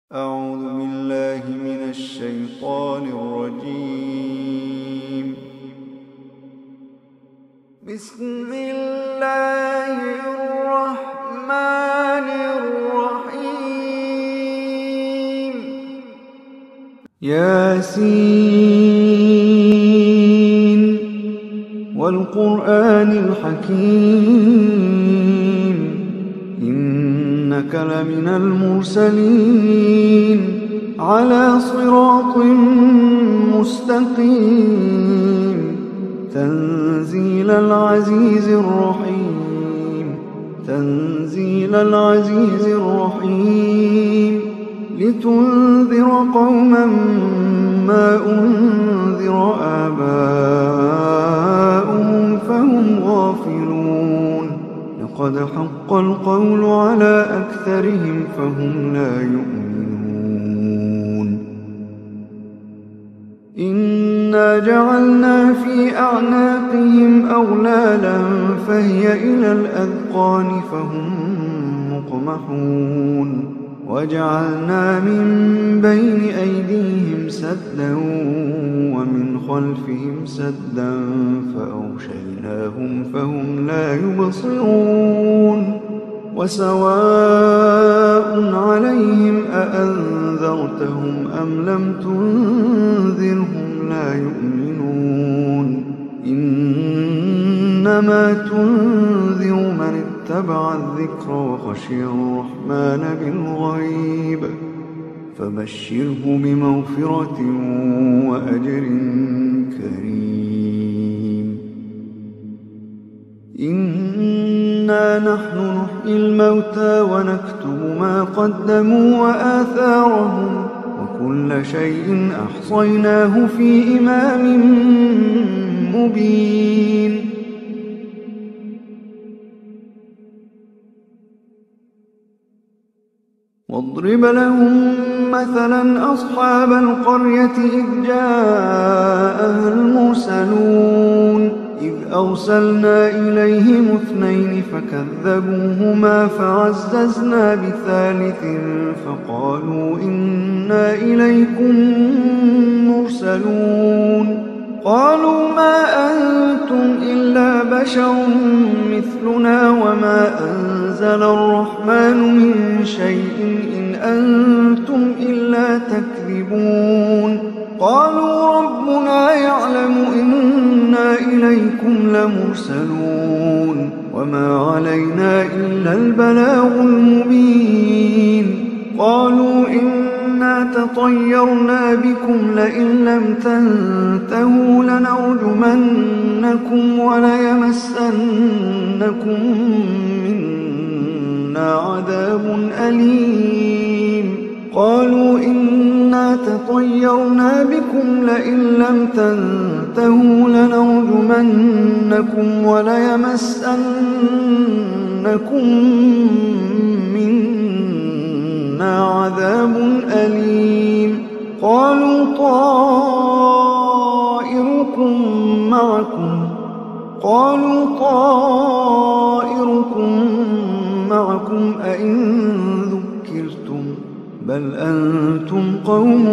أعوذ بالله من الشيطان الرجيم. بسم الله الرحمن الرحيم. ياسين والقرآن الحكيم إنك لمن المرسلين على صراط مستقيم تنزيل العزيز الرحيم تنزيل العزيز الرحيم لتنذر قوما ما أنذر آباؤهم فهم غافلون لقد حق القول على أكثرهم فهم لا يؤمنون إنا جعلنا في أعناقهم أغلالا فهي إلى الأذقان فهم مقمحون وجعلنا من بين أيديهم سدا ومن خلفهم سدا فأغشيناهم فهم لا يبصرون وسواء عليهم أأنذرتهم أم لم تنذرهم لا يؤمنون إنما تنذر من اتبع الذكر وخشي الرحمن بالغيب فبشره بمغفرة وأجر كريم. إنا نحن نحيي الموتى ونكتب ما قدموا وآثارهم وكل شيء أحصيناه في إمام مبين. واضرب لهم مثلا أصحاب القرية إذ جاءها المرسلون إذ أرسلنا إليهم اثنين فكذبوهما فعززنا بثالث فقالوا إنا إليكم مرسلون قالوا ما أنتم إلا بشر مثلنا وما أنزل الرحمن من شيء إن أنتم إلا تكذبون قالوا ربنا يعلم إنا إليكم لمرسلون وما علينا إلا البلاغ المبين قالوا إنا تطيرنا بكم لئن لم تنتهوا لنرجمنكم وليمسنكم منا عذاب أليم قالوا إنا تطيرنا بكم لئن لم تنتهوا لنرجمنكم وليمسنكم منا عذاب أليم قالوا طائركم معكم أئن ذكرتم بل أنتم قوم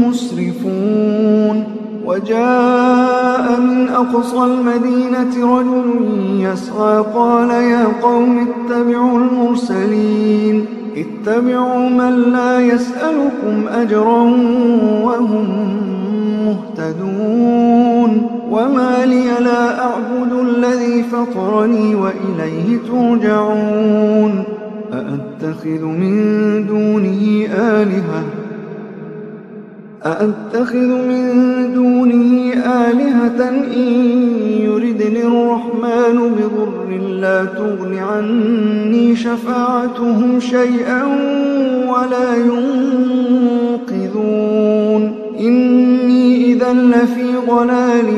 مسرفون وجاء من أقصى المدينة رجل يسعى قال يا قوم اتبعوا المرسلين اتبعوا من لا يسألكم أجرا وهم مهتدون وما لي لا أعبد الذي فطرني وإليه ترجعون أأتخذ من دونه آلهة إن يردني الرحمن بضر لا تغن عني شفاعتهم شيئا ولا ينقذون إني إذا لفي ضلال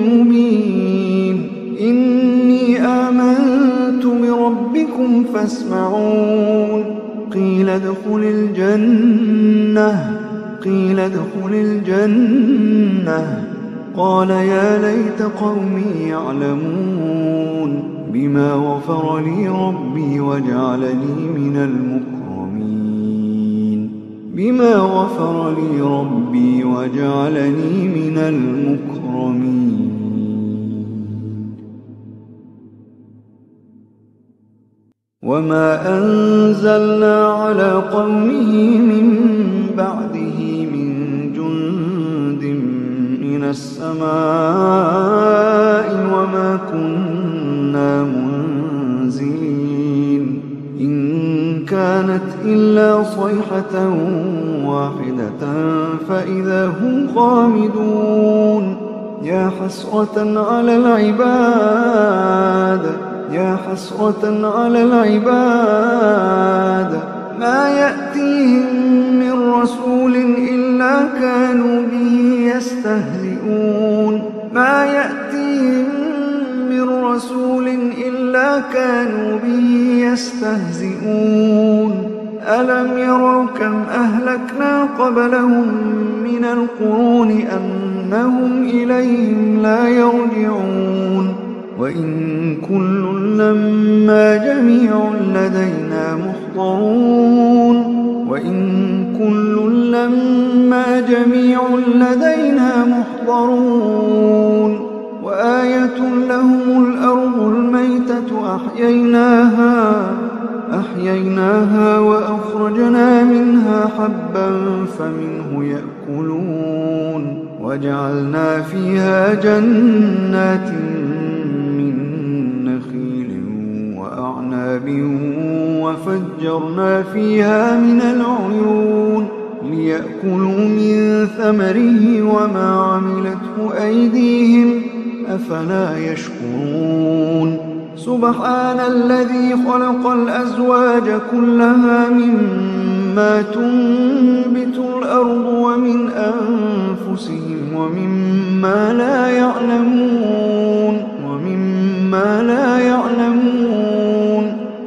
مبين إني آمنت بربكم فاسمعون قيل ادخل الجنة قال يا ليت قومي يعلمون بما غفر لي ربي وجعلني من المكرمين بما غفر لي ربي وجعلني من المكرمين. وما أنزلنا على قومه من بعده من جند من السماء وما كنا منزلين إن كانت إلا صيحة واحدة فإذا هم خامدون. يا حسرة على العباد يا حسرة على العباد ما يأتيهم من رسول إلا كانوا به يستهزئون ما يأتيهم من رسول إلا كانوا به يستهزئون. ألم يروا كم أهلكنا قبلهم من القرون أنهم إليهم لا يرجعون. وإن كل لما جميع لدينا محضرون وإن كل لما جميع لدينا محضرون. وآية لهم الأرض الميتة أحييناها وأخرجنا منها حبا فمنه يأكلون وجعلنا فيها جنات وأعناب وفجرنا فيها من العيون ليأكلوا من ثمره وما عملته أيديهم أفلا يشكرون. سبحان الذي خلق الأزواج كلها مما تنبت الأرض ومن أنفسهم ومما لا يعلمون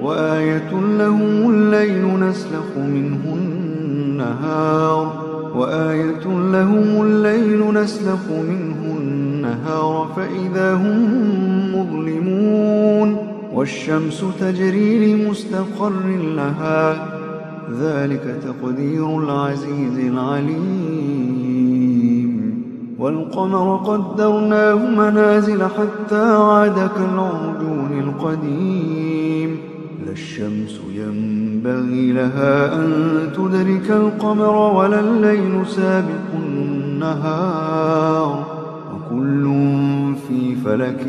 وآية لهم الليل نسلخ منه النهار فإذا هم مظلمون. والشمس تجري لمستقر لها ذلك تقدير العزيز العليم. والقمر قدرناه منازل حتى عاد كالعرجون القديم. لا الشمس ينبغي لها أن تدرك القمر ولا الليل سابق النهار وكل في فلك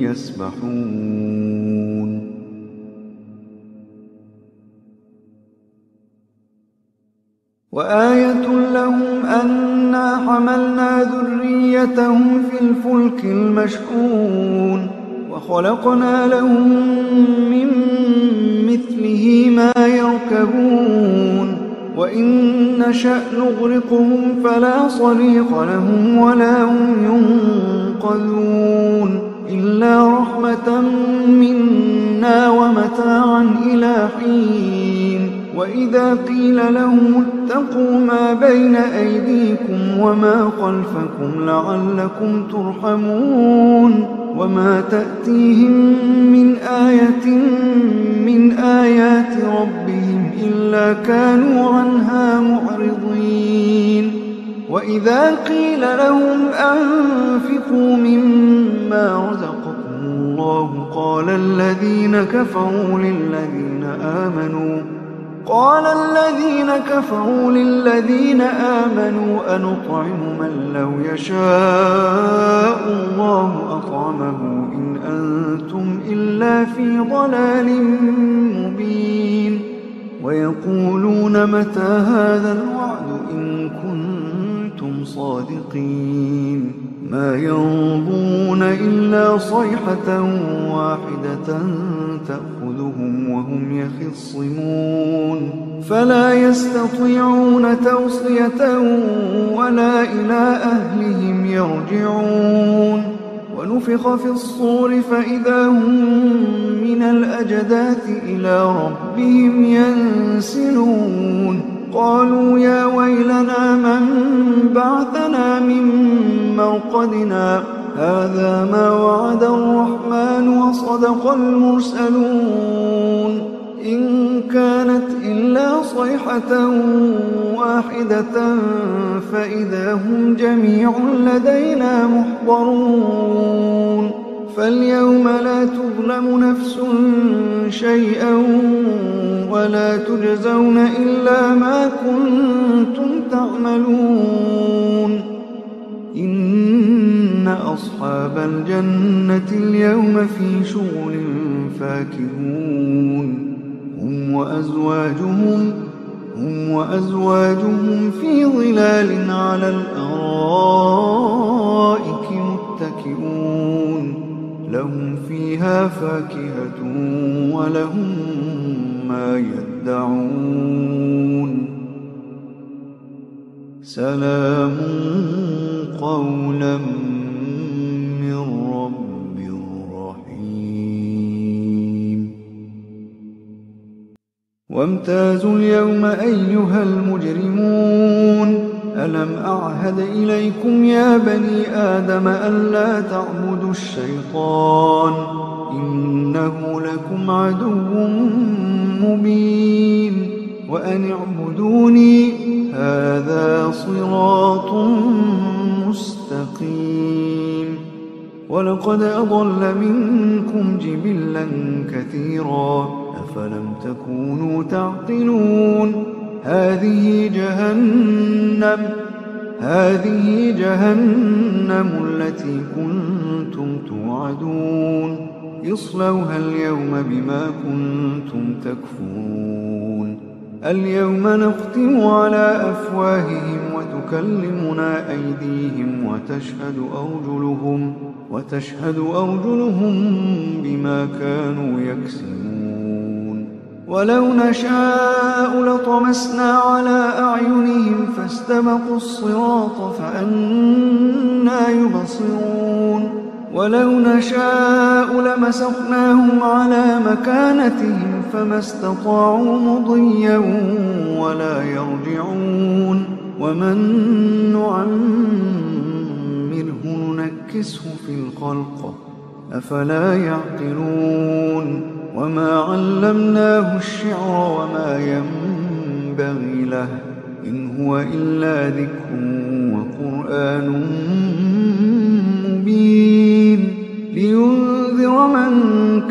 يسبحون. وآية لهم أنا حملنا ذريتهم في الفلك المشحون وخلقنا لهم من مثله ما يركبون وإن نشأ نغرقهم فلا صريخ لهم ولا هم ينقذون إلا رحمة منا ومتاعا إلى حين. وإذا قيل لهم اتقوا ما بين أيديكم وما خلفكم لعلكم ترحمون وما تأتيهم من آية من آيات ربهم إلا كانوا عنها معرضين. وإذا قيل لهم أنفقوا مما رزقكم الله قال الذين كفروا للذين آمنوا أنطعم من لو يشاء الله أطعمه إن أنتم إلا في ضلال مبين. ويقولون متى هذا الوعد إن كنتم صادقين ما ينظرون إلا صيحة واحدة تأخذهم وهم يخصمون فلا يستطيعون توصية ولا إلى أهلهم يرجعون. ونفخ في الصور فإذا هم من الأجداث إلى ربهم ينسلون. قالوا يا ويلنا من بعثنا من مرقدنا هذا ما وعد الرحمن وصدق المرسلون إن كانت إلا صيحة واحدة فإذا هم جميع لدينا محضرون فاليوم لا تظلم نفس شيئا ولا تجزون إلا ما كنتم تعملون إن أصحاب الجنة اليوم في شغل فاكهون هم وأزواجهم في ظلال على الأرائك متكئون لهم فيها فاكهة ولهم ما يدعون سلام قولا من رب رحيم وامتازوا اليوم أيها المجرمون ألم أعهد إليكم يا بني آدم ألا تعبدوا الشيطان إنه لكم عدو مبين وأن اعبدوني هذا صراط مستقيم ولقد أضل منكم جبلا كثيرا أفلم تكونوا تعقلون هذه جهنم التي كنتم توعدون اصلوها اليوم بما كنتم تكفرون اليوم نختم على أفواههم وتكلمنا أيديهم وتشهد أرجلهم بما كانوا يكسبون ولو نشاء لطمسنا على أعينهم فاستبقوا الصراط فأنى يبصرون ولو نشاء لمسخناهم على مكانتهم فما استطاعوا مضيا ولا يرجعون ومن نعمره ننكسه في الخلق أفلا يعقلون وما علمناه الشعر وما ينبغي له إن هو إلا ذكر وقرآن مبين لينذر من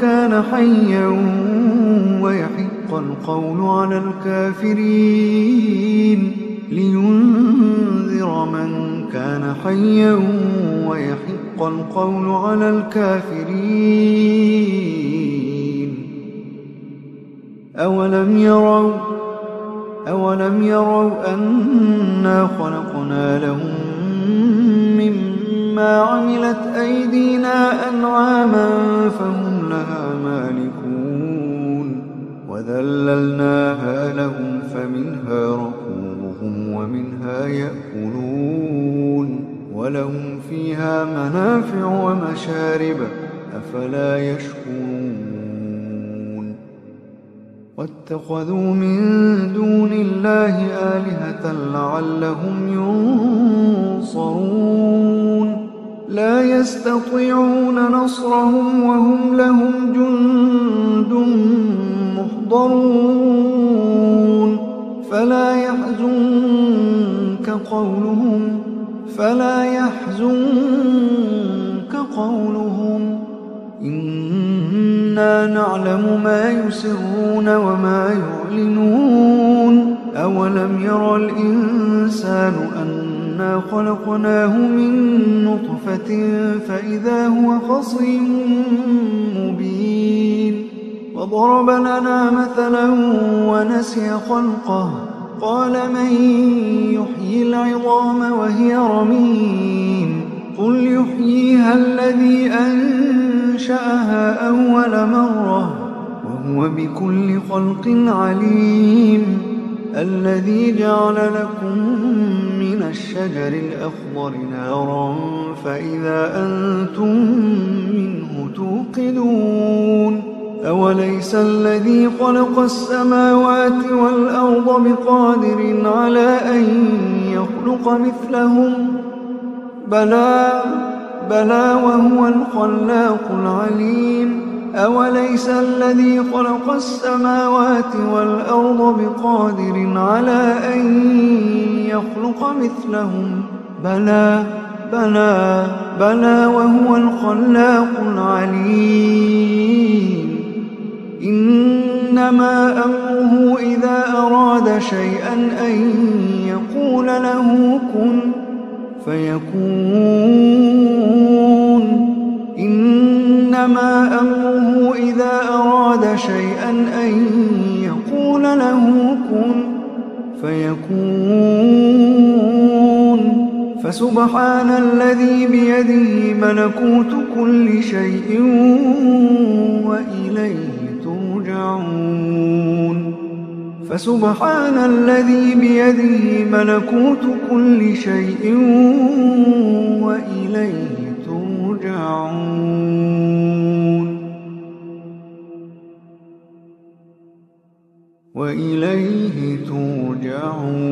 كان حيا ويحق القول على الكافرين أولم يروا أنا خلقنا لهم مما عملت أيدينا أنعاما فهم لها مالكون وذللناها لهم فمنها ركوبهم ومنها يأكلون ولهم فيها منافع ومشارب أفلا يشكرون واتخذوا من دون الله آلهة لعلهم ينصرون لا يستطيعون نصرهم وهم لهم جند محضرون فلا يحزنك قولهم إنا نعلم ما يسرون وما يعلنون أولم ير الإنسان أنا خلقناه من نطفة فإذا هو خصيم مبين وضرب لنا مثلا ونسي خلقه قال من يحيي العظام وهي رميم قل يحييها الذي أنشأها أول مرة وهو بكل خلق عليم الذي جعل لكم من الشجر الأخضر نارا فإذا أنتم منه توقدون أوليس الذي خلق السماوات والأرض بقادر على أن يخلق مثلهم بلى وهو الخلاق العليم أوليس الذي خلق السماوات والأرض بقادر على أن يخلق مثلهم بلى بلى بلى وهو الخلاق العليم إنما أمره إذا أراد شيئا أن يقول له كن فيكون إنما أمره إذا أراد شيئا أن يقول له كن فيكون فسبحان الذي بيده ملكوت كل شيء وإليه ترجعون فسبحان الذي بيده ملكوت كل شيء وإليه ترجعون وإليه ترجعون